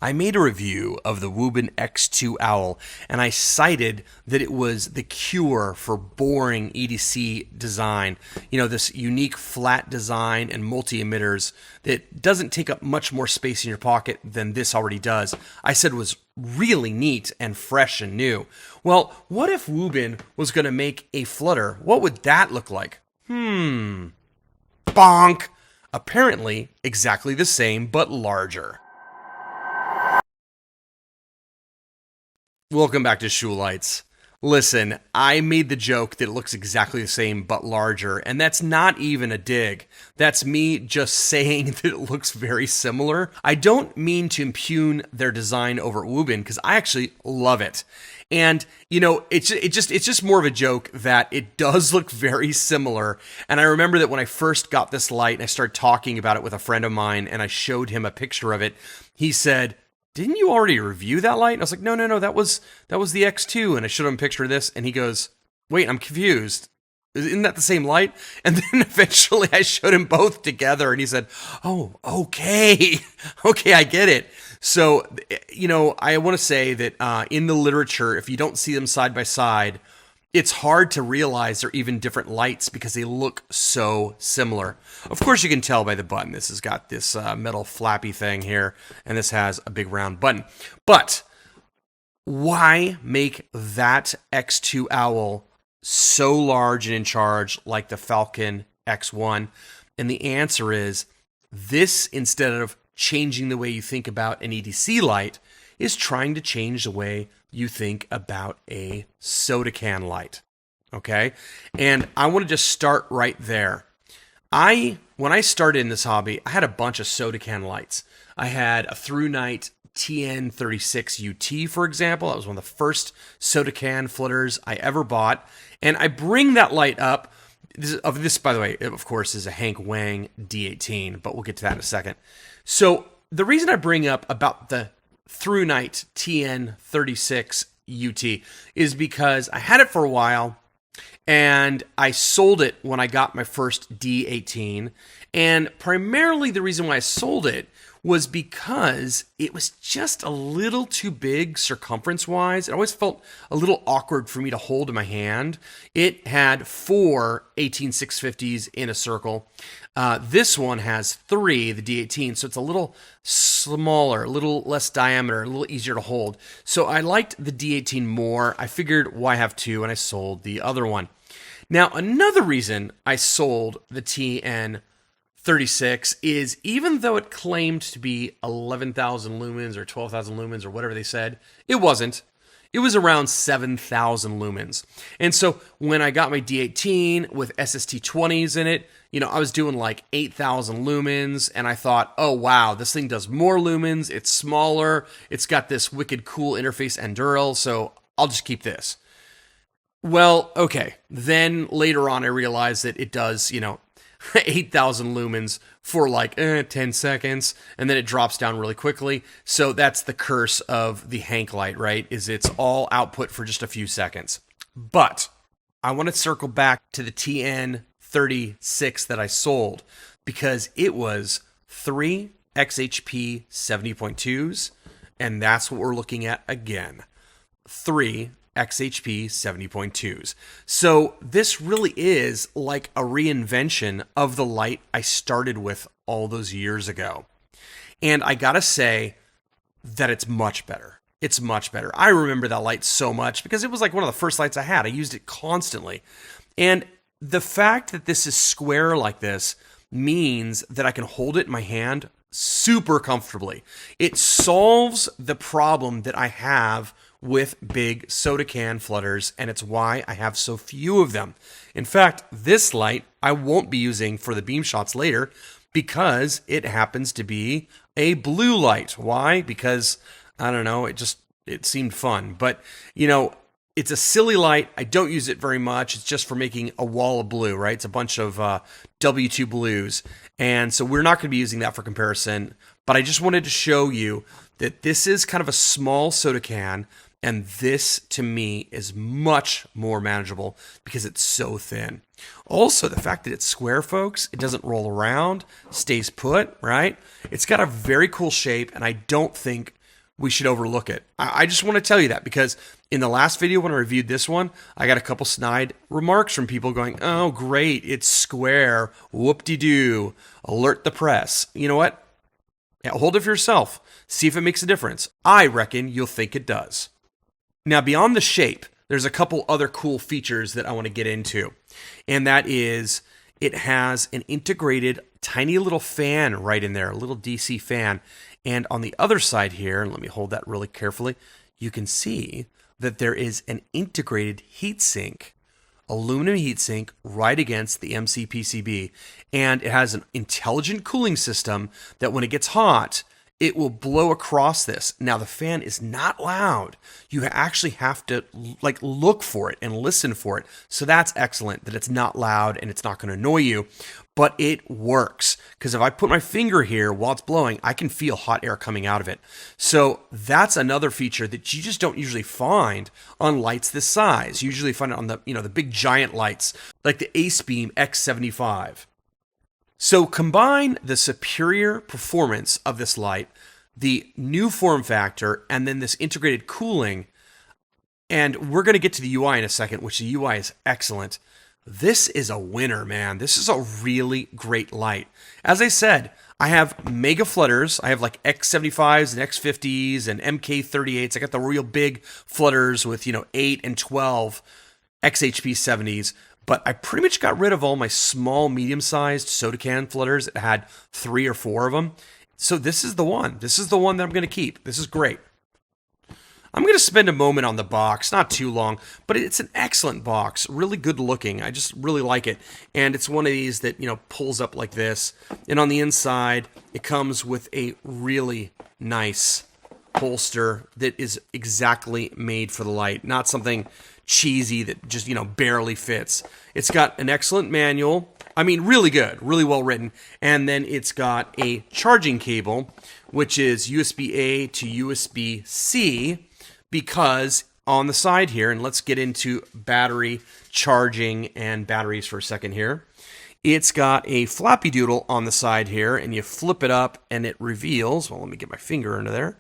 I made a review of the Wuben X2 Owl, and I cited that it was the cure for boring EDC design. You know, this unique flat design and multi-emitters that doesn't take up much more space in your pocket than this already does. I said was really neat and fresh and new. Well, what if Wuben was going to make a flutter? What would that look like? Bonk! Apparently, exactly the same, but larger. Welcome back to Shoe Lights. Listen, I made the joke that it looks exactly the same but larger, and that's not even a dig. That's me just saying that it looks very similar. I don't mean to impugn their design over at Wuben, because I actually love it. And, you know, it's just more of a joke that it does look very similar. And I remember that when I first got this light and I started talking about it with a friend of mine and I showed him a picture of it, he said, "Didn't you already review that light?" And I was like, no, that was the X2. And I showed him a picture of this and he goes, "Wait, I'm confused. Isn't that the same light?" And then eventually I showed him both together and he said, "Oh, okay. Okay, I get it." So, you know, I want to say that in the literature, if you don't see them side by side, it's hard to realize they're even different lights because they look so similar. Of course, you can tell by the button. This has got this metal flappy thing here, and this has a big round button. But why make that X2 Owl so large and in charge like the Falcon X-1? And the answer is this, instead of changing the way you think about an EDC light, is trying to change the way you think about a soda can light. Okay? And I want to just start right there. When I started in this hobby, I had a bunch of soda can lights. I had a Through Night TN36 UT, for example. That was one of the first soda can flitters I ever bought. And I bring that light up. This, by the way, of course, is a Hank Wang D18, but we'll get to that in a second. So the reason I bring up about the Through Night TN36 UT is because I had it for a while and I sold it when I got my first D18. And primarily the reason why I sold it was because it was just a little too big circumference-wise. It always felt a little awkward for me to hold in my hand. It had 4 18650s in a circle. This one has 3, the D18, so it's a little smaller, a little less diameter, a little easier to hold. So I liked the D18 more. I figured, why have 2, and I sold the other one. Now, another reason I sold the TN36 is, even though it claimed to be 11,000 lumens or 12,000 lumens or whatever they said, it wasn't. It was around 7,000 lumens. And so when I got my D18 with SST20s in it, you know, I was doing like 8,000 lumens, and I thought, oh wow, this thing does more lumens, it's smaller, it's got this wicked cool interface and Dural, so I'll just keep this. Well, okay. Then later on I realized that it does, you know, 8,000 lumens for like 10 seconds, and then it drops down really quickly. So that's the curse of the Hank light, right? Is it's all output for just a few seconds. But I want to circle back to the TN36 that I sold, because it was 3 XHP 70.2s, and that's what we're looking at again. 3 XHP 70.2s. So this really is like a reinvention of the light I started with all those years ago. And I gotta say that it's much better. It's much better. I remember that light so much because it was like one of the first lights I had. I used it constantly. And the fact that this is square like this means that I can hold it in my hand super comfortably. It solves the problem that I have with big soda can flutters, and it's why I have so few of them. In fact, this light I won't be using for the Beamshots later because it happens to be a blue light. Why? Because, I don't know, it seemed fun. But, you know, it's a silly light. I don't use it very much. It's just for making a wall of blue, right? It's a bunch of W2 blues. And so we're not going to be using that for comparison. But I just wanted to show you that this is kind of a small soda can, and this, to me, is much more manageable because it's so thin. Also, the fact that it's square, folks, it doesn't roll around, stays put, right? It's got a very cool shape, and I don't think we should overlook it. I just want to tell you that because in the last video when I reviewed this one, I got a couple snide remarks from people going, oh great, it's square, whoop-de-doo, alert the press. You know what? Yeah, hold it for yourself. See if it makes a difference. I reckon you'll think it does. Now beyond the shape, there's a couple other cool features that I want to get into. And that is, it has an integrated tiny little fan right in there, a little DC fan. And on the other side here, and let me hold that really carefully, you can see that there is an integrated heatsink, aluminum heatsink right against the MC PCB. And it has an intelligent cooling system that when it gets hot, it will blow across this. Now the fan is not loud. You actually have to look for it and listen for it. So that's excellent that it's not loud and it's not going to annoy you, but it works. Because if I put my finger here while it's blowing, I can feel hot air coming out of it. So that's another feature that you just don't usually find on lights this size. You usually find it on the big giant lights like the AceBeam X75. So combine the superior performance of this light, the new form factor, and then this integrated cooling, and we're going to get to the UI in a second, which the UI is excellent. This is a winner, man. This is a really great light. As I said, I have mega flutters. I have like X75s and X50s and MK38s. I got the real big flutters with 8 and 12 XHP 70s. But I pretty much got rid of all my small, medium-sized soda can flutters. It had 3 or 4 of them. So this is the one. This is the one that I'm going to keep. This is great. I'm going to spend a moment on the box, not too long, but it's an excellent box, really good looking. I just really like it. And it's one of these that, pulls up like this. And on the inside, it comes with a really nice holster that is exactly made for the light, not something cheesy that just, barely fits. It's got an excellent manual. I mean, really good, really well written. And then it's got a charging cable, which is USB-A to USB-C, because on the side here, and let's get into battery charging and batteries for a second here. It's got a floppy doodle on the side here, and you flip it up and it reveals, well, let me get my finger into there,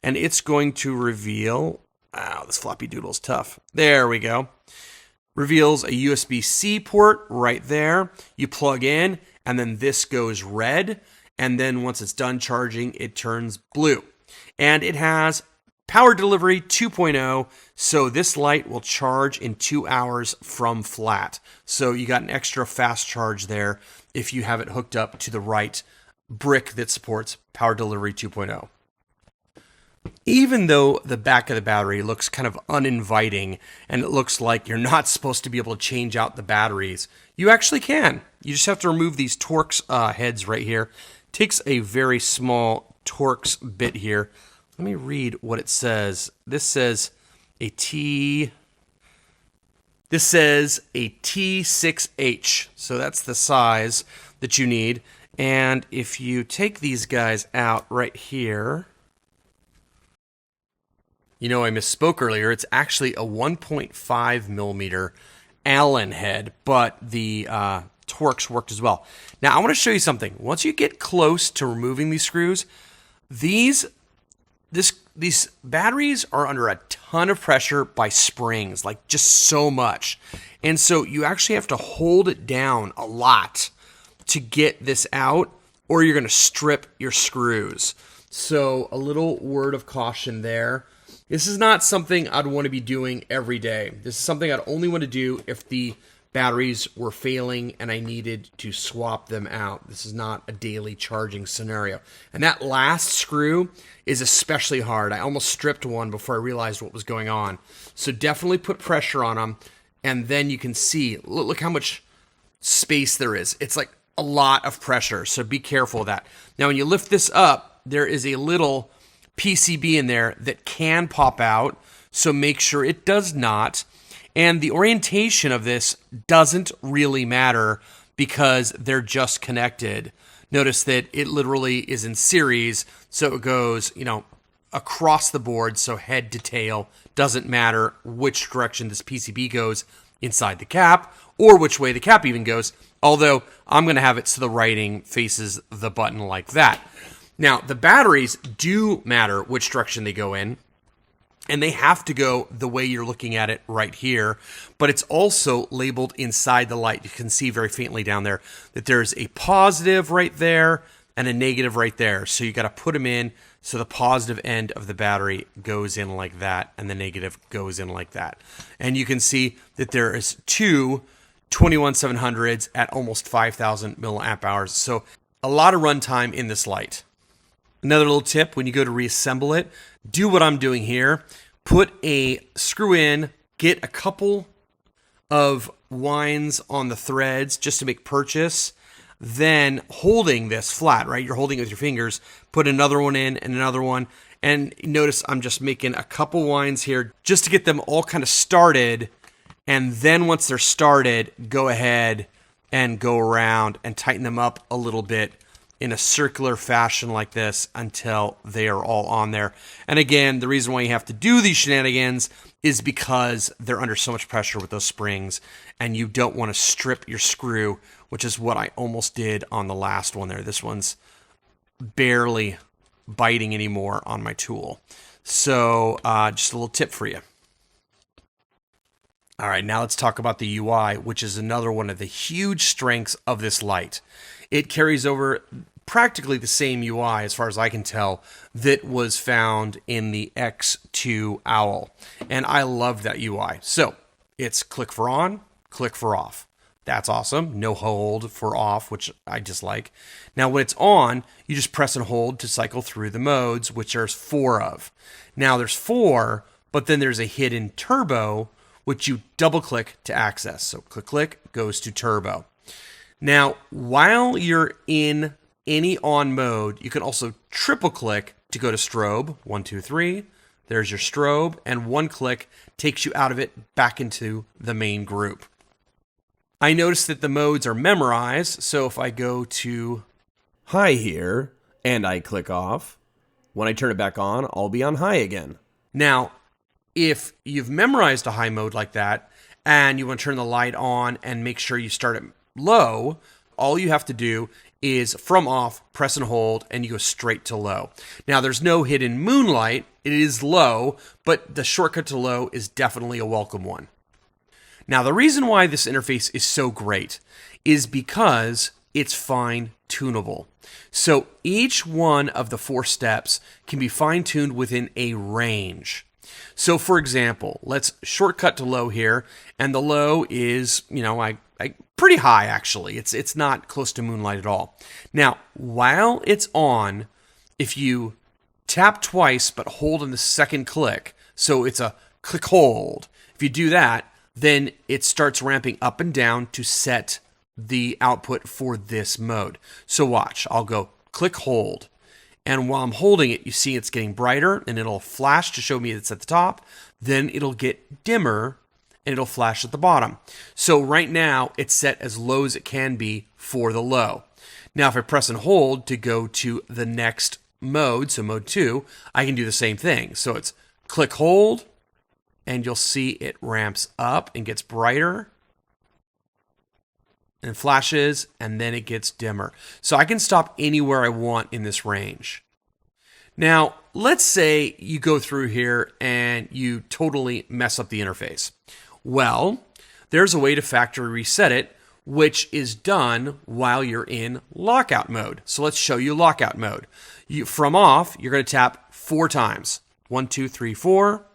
and it's going to reveal, wow, this floppy doodle is tough. There we go. Reveals a USB-C port right there. You plug in, and then this goes red, and then once it's done charging, it turns blue. And it has power delivery 2.0, so this light will charge in 2 hours from flat. So you got an extra fast charge there if you have it hooked up to the right brick that supports power delivery 2.0. Even though the back of the battery looks kind of uninviting and it looks like you're not supposed to be able to change out the batteries, you actually can. You just have to remove these Torx heads right here. Takes a very small Torx bit here. Let me read what it says. This says a T6H. So that's the size that you need. And if you take these guys out right here, I misspoke earlier. It's actually a 1.5 millimeter Allen head, but the Torx worked as well. Now, I want to show you something. Once you get close to removing these screws, these batteries are under a ton of pressure by springs, like just so much. And so you actually have to hold it down a lot to get this out, or you're going to strip your screws. So a little word of caution there. This is not something I'd want to be doing every day. This is something I'd only want to do if the batteries were failing and I needed to swap them out. This is not a daily charging scenario. And that last screw is especially hard. I almost stripped one before I realized what was going on. So definitely put pressure on them, and then you can see, look how much space there is. It's like a lot of pressure, so be careful of that. Now, when you lift this up, there is a little PCB in there that can pop out, so make sure it does not. And the orientation of this doesn't really matter because they're just connected. Notice that it literally is in series, so it goes, across the board, so head to tail. Doesn't matter which direction this PCB goes inside the cap or which way the cap even goes, although I'm going to have it so the writing faces the button like that. Now, the batteries do matter which direction they go in, and they have to go the way you're looking at it right here, but it's also labeled inside the light. You can see very faintly down there that there's a positive right there and a negative right there. So you got to put them in so the positive end of the battery goes in like that and the negative goes in like that. And you can see that there is two 21700s at almost 5,000 milliamp hours. So a lot of runtime in this light. Another little tip, when you go to reassemble it, do what I'm doing here. Put a screw in, get a couple of winds on the threads just to make purchase. Then holding this flat, right? You're holding it with your fingers. Put another one in and another one. And notice I'm just making a couple winds here just to get them all kind of started. And then once they're started, go ahead and go around and tighten them up a little bit in a circular fashion like this until they are all on there. And again, the reason why you have to do these shenanigans is because they're under so much pressure with those springs, and you don't want to strip your screw, which is what I almost did on the last one there. This one's barely biting anymore on my tool. So just a little tip for you. All right, now let's talk about the UI, which is another one of the huge strengths of this light. It carries over practically the same UI, as far as I can tell, that was found in the X-2 Owl. And I love that UI. So it's click for on, click for off. That's awesome. No hold for off, which I dislike. Now, when it's on, you just press and hold to cycle through the modes, which there's 4 of. Now, there's 4, but then there's a hidden turbo, which you double click to access. So click, click, goes to turbo. Now, while you're in any on mode, you can also triple click to go to strobe. 1, 2, 3. There's your strobe, and one click takes you out of it back into the main group. I noticed that the modes are memorized, so if I go to high here and I click off, when I turn it back on, I'll be on high again. Now, if you've memorized a high mode like that and you want to turn the light on and make sure you start it low, all you have to do is from off, press and hold, and you go straight to low. Now, there's no hidden moonlight. It is low, but the shortcut to low is definitely a welcome one. Now, the reason why this interface is so great is because it's fine-tunable. So each one of the 4 steps can be fine-tuned within a range. So, for example, let's shortcut to low here, and the low is, pretty high, actually. It's not close to moonlight at all. Now, while it's on, if you tap twice but hold in the second click, so it's a click hold, if you do that, then it starts ramping up and down to set the output for this mode. So watch, I'll go click hold. And while I'm holding it, you see it's getting brighter, and it'll flash to show me it's at the top. Then it'll get dimmer, and it'll flash at the bottom. So right now, it's set as low as it can be for the low. Now, if I press and hold to go to the next mode, so mode 2, I can do the same thing. So it's click hold, and you'll see it ramps up and gets brighter, and flashes, and then it gets dimmer. So I can stop anywhere I want in this range. Now, let's say you go through here and you totally mess up the interface. Well, there's a way to factory reset it, which is done while you're in lockout mode. So let's show you lockout mode. From off, you're going to tap 4 times. 1, 2, 3, 4.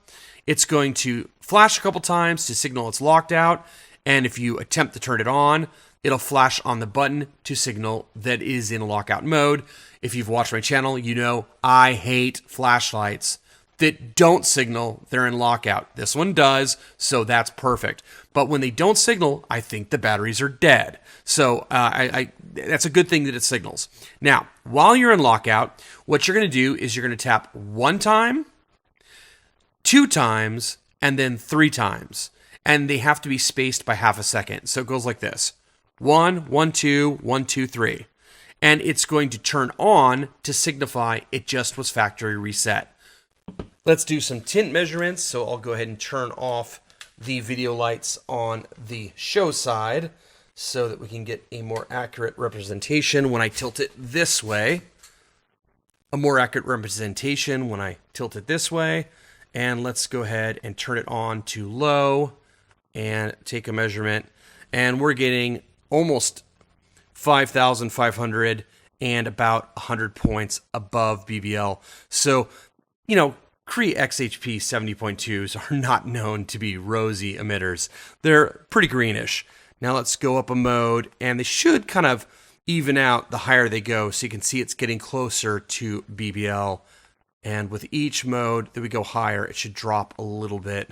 It's going to flash a couple times to signal it's locked out. And if you attempt to turn it on, it'll flash on the button to signal that it is in lockout mode. If you've watched my channel, you know I hate flashlights that don't signal they're in lockout. This one does, so that's perfect. But when they don't signal, I think the batteries are dead. So that's a good thing that it signals. Now, while you're in lockout, what you're going to do is you're going to tap 1 time, 2 times, and then 3 times. And they have to be spaced by half a second. So it goes like this. 1, 1, 2, 1, 2, 3. And it's going to turn on to signify it just was factory reset. Let's do some tint measurements. So I'll go ahead and turn off the video lights on the show side so that we can get a more accurate representation when I tilt it this way. a more accurate representation when I tilt it this way. And let's go ahead and turn it on to low and take a measurement. And we're getting almost 5,500 and about 100 points above BBL. So, you know, Cree XHP 70.2s are not known to be rosy emitters. They're pretty greenish. Now let's go up a mode, and they should kind of even out the higher they go, so you can see it's getting closer to BBL. And with each mode that we go higher, it should drop a little bit.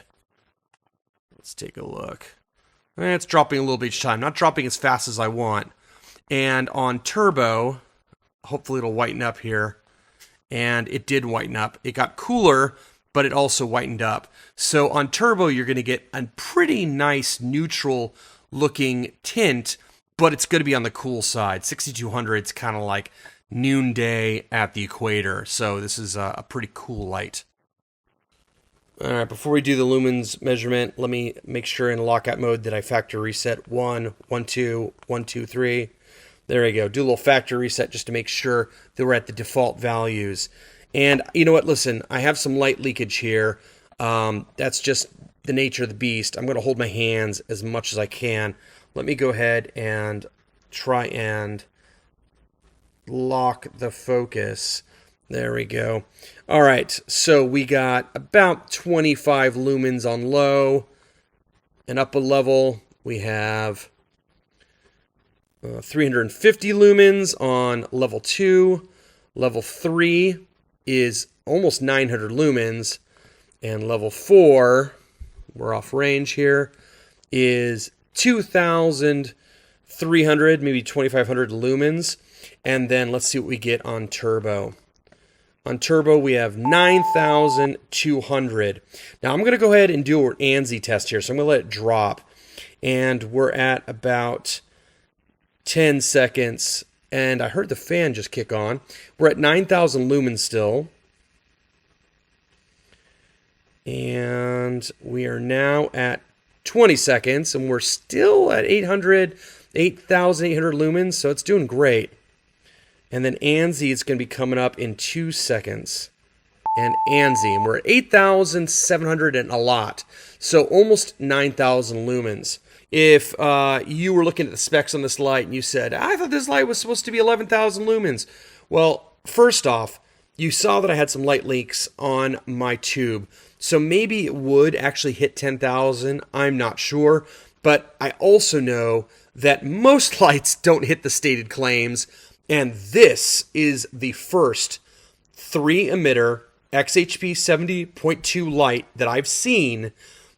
Let's take a look. It's dropping a little bit each time, not dropping as fast as I want. And on turbo, hopefully it'll whiten up here. And it did whiten up. It got cooler, but it also whitened up. So on turbo, you're going to get a pretty nice neutral looking tint, but it's going to be on the cool side. 6200 is kind of like noonday at the equator. So this is a pretty cool light. All right, before we do the lumens measurement, let me make sure in lockout mode that I factory reset 1, 1, 2, 1, 2, 3. There we go. Do a little factory reset just to make sure that we're at the default values. And you know what? Listen, I have some light leakage here. That's just the nature of the beast. I'm going to hold my hands as much as I can. Let me go ahead and try and lock the focus. There we go. All right, so we got about 25 lumens on low. And up a level, we have 350 lumens on level 2. Level 3 is almost 900 lumens. And level 4, we're off range here, is 2,300, maybe 2,500 lumens. And then let's see what we get on turbo. On turbo, we have 9,200. Now, I'm going to go ahead and do an ANSI test here. So I'm going to let it drop. And we're at about 10 seconds. And I heard the fan just kick on. We're at 9,000 lumens still. And we are now at 20 seconds. And we're still at 8,800 lumens. So it's doing great. And then ANSI is going to be coming up in 2 seconds. And ANSI, and we're at 8,700 and a lot. So almost 9,000 lumens. If you were looking at the specs on this light and you said, I thought this light was supposed to be 11,000 lumens. Well, first off, you saw that I had some light leaks on my tube. So maybe it would actually hit 10,000. I'm not sure. But I also know that most lights don't hit the stated claims. And this is the first 3-emitter XHP 70.2 light that I've seen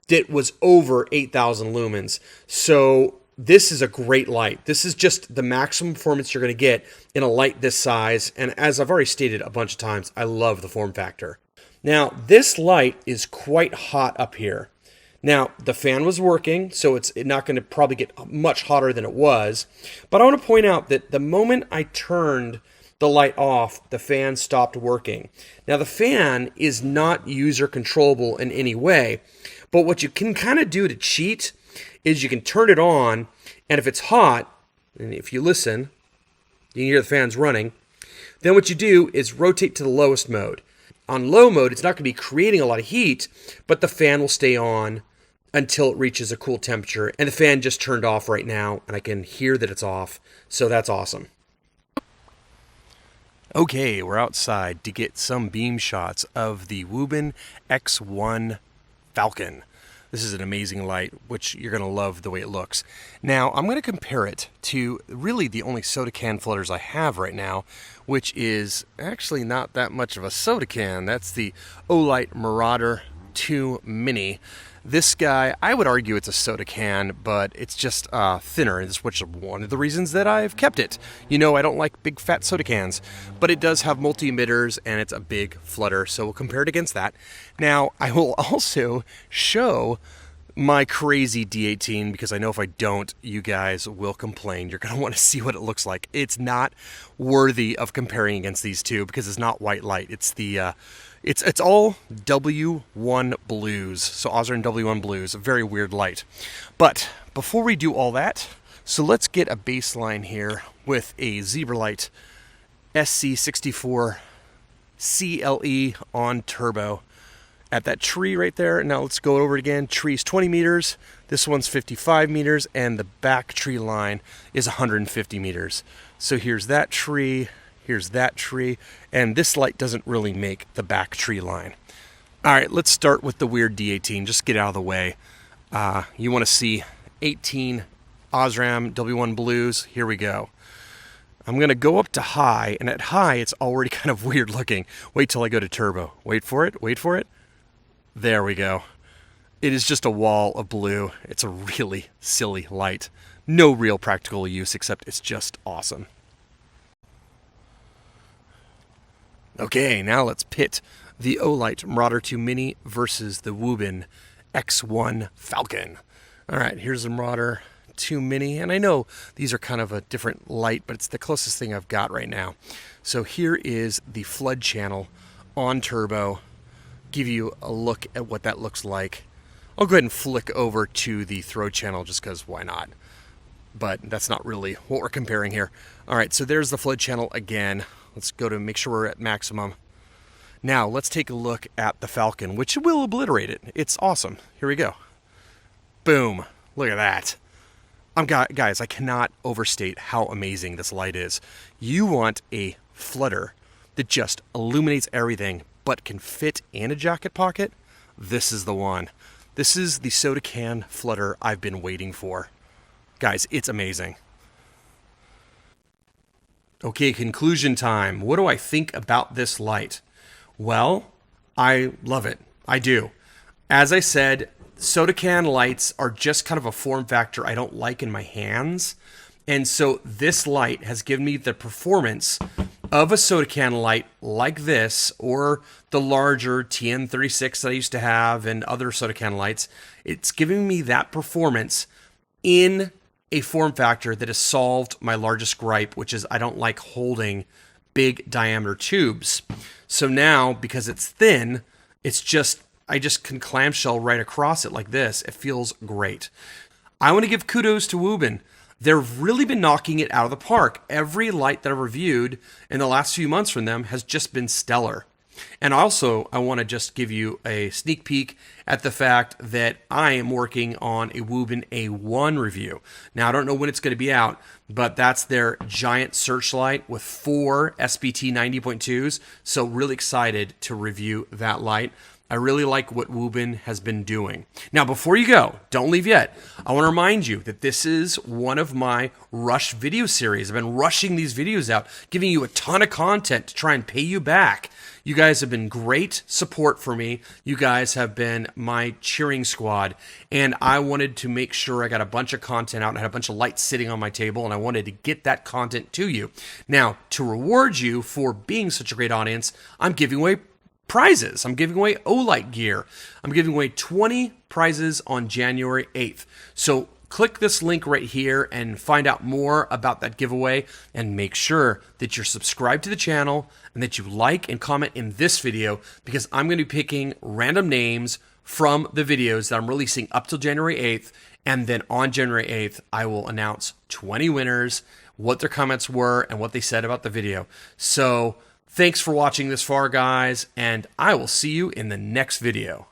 that was over 8,000 lumens. So this is a great light. This is just the maximum performance you're going to get in a light this size. And as I've already stated a bunch of times, I love the form factor. Now, this light is quite hot up here. Now, the fan was working, so it's not going to probably get much hotter than it was. But I want to point out that the moment I turned the light off, the fan stopped working. Now, the fan is not user controllable in any way. But what you can kind of do to cheat is you can turn it on, and if it's hot, and if you listen, you can hear the fans running, then what you do is rotate to the lowest mode. On low mode, it's not going to be creating a lot of heat, but the fan will stay on until it reaches a cool temperature. And the fan just turned off right now, and I can hear that it's off. So that's awesome. Okay, we're outside to get some beam shots of the Wuben X-1 Falcon. This is an amazing light, which you're going to love the way it looks. Now, I'm going to compare it to really the only soda can floaters I have right now, which is actually not that much of a soda can. That's the Olight Marauder 2 Mini. This guy, I would argue it's a soda can, but it's just thinner, which is one of the reasons that I've kept it. You know, I don't like big fat soda cans, but it does have multi-emitters, and it's a big flutter, so we'll compare it against that. Now, I will also show my crazy D18, because I know if I don't, you guys will complain. You're going to want to see what it looks like. It's not worthy of comparing against these two, because it's not white light. It's the... It's all W1 blues, so Osram W1 blues, a very weird light. But before we do all that, so let's get a baseline here with a Zebralight SC64 CLE on turbo at that tree right there. Now let's go over it again. Tree's 20 meters. This one's 55 meters, and the back tree line is 150 meters. So here's that tree, and this light doesn't really make the back tree line. All right, let's start with the weird D18. Just get out of the way. You want to see 18 Osram W1 blues. Here we go. I'm going to go up to high, and at high, it's already kind of weird looking. Wait till I go to turbo. Wait for it, wait for it. There we go. It is just a wall of blue. It's a really silly light. No real practical use, except it's just awesome. Okay, now let's pit the Olight Marauder 2 Mini versus the Wuben X-1 Falcon. All right, here's the Marauder 2 Mini, and I know these are kind of a different light, but it's the closest thing I've got right now. So here is the flood channel on turbo. Give you a look at what that looks like. I'll go ahead and flick over to the throw channel just because why not? But that's not really what we're comparing here. All right, so there's the flood channel again. Let's go to make sure we're at maximum. Now let's take a look at the Falcon, which will obliterate it. It's awesome. Here we go. Boom. Look at that. Guys, I cannot overstate how amazing this light is. You want a flooder that just illuminates everything but can fit in a jacket pocket? This is the one. This is the soda can flutter I've been waiting for. Guys, it's amazing. Okay, conclusion time. What do I think about this light? Well, I love it. I do. As I said, soda can lights are just kind of a form factor I don't like in my hands. And so this light has given me the performance of a soda can light like this, or the larger TN36 that I used to have and other soda can lights. It's giving me that performance in a form factor that has solved my largest gripe, which is I don't like holding big diameter tubes. So now, because it's thin, I just can clamshell right across it like this. It feels great. I want to give kudos to Wuben. They've really been knocking it out of the park. Every light that I've reviewed in the last few months from them has just been stellar. And also, I want to just give you a sneak peek at the fact that I am working on a Wuben A1 review. Now, I don't know when it's going to be out, but that's their giant searchlight with 4 SPT 90.2s. So really excited to review that light. I really like what Wuben has been doing. Now, before you go, don't leave yet. I want to remind you that this is one of my rush video series. I've been rushing these videos out, giving you a ton of content to try and pay you back. You guys have been great support for me. You guys have been my cheering squad. And I wanted to make sure I got a bunch of content out and had a bunch of lights sitting on my table, and I wanted to get that content to you. Now, to reward you for being such a great audience, I'm giving away prizes. I'm giving away Olight gear. I'm giving away 20 prizes on January 8th. So click this link right here and find out more about that giveaway, and make sure that you're subscribed to the channel and that you like and comment in this video, because I'm going to be picking random names from the videos that I'm releasing up till January 8th. And then on January 8th, I will announce 20 winners, what their comments were, and what they said about the video. So thanks for watching this far, guys, and I will see you in the next video.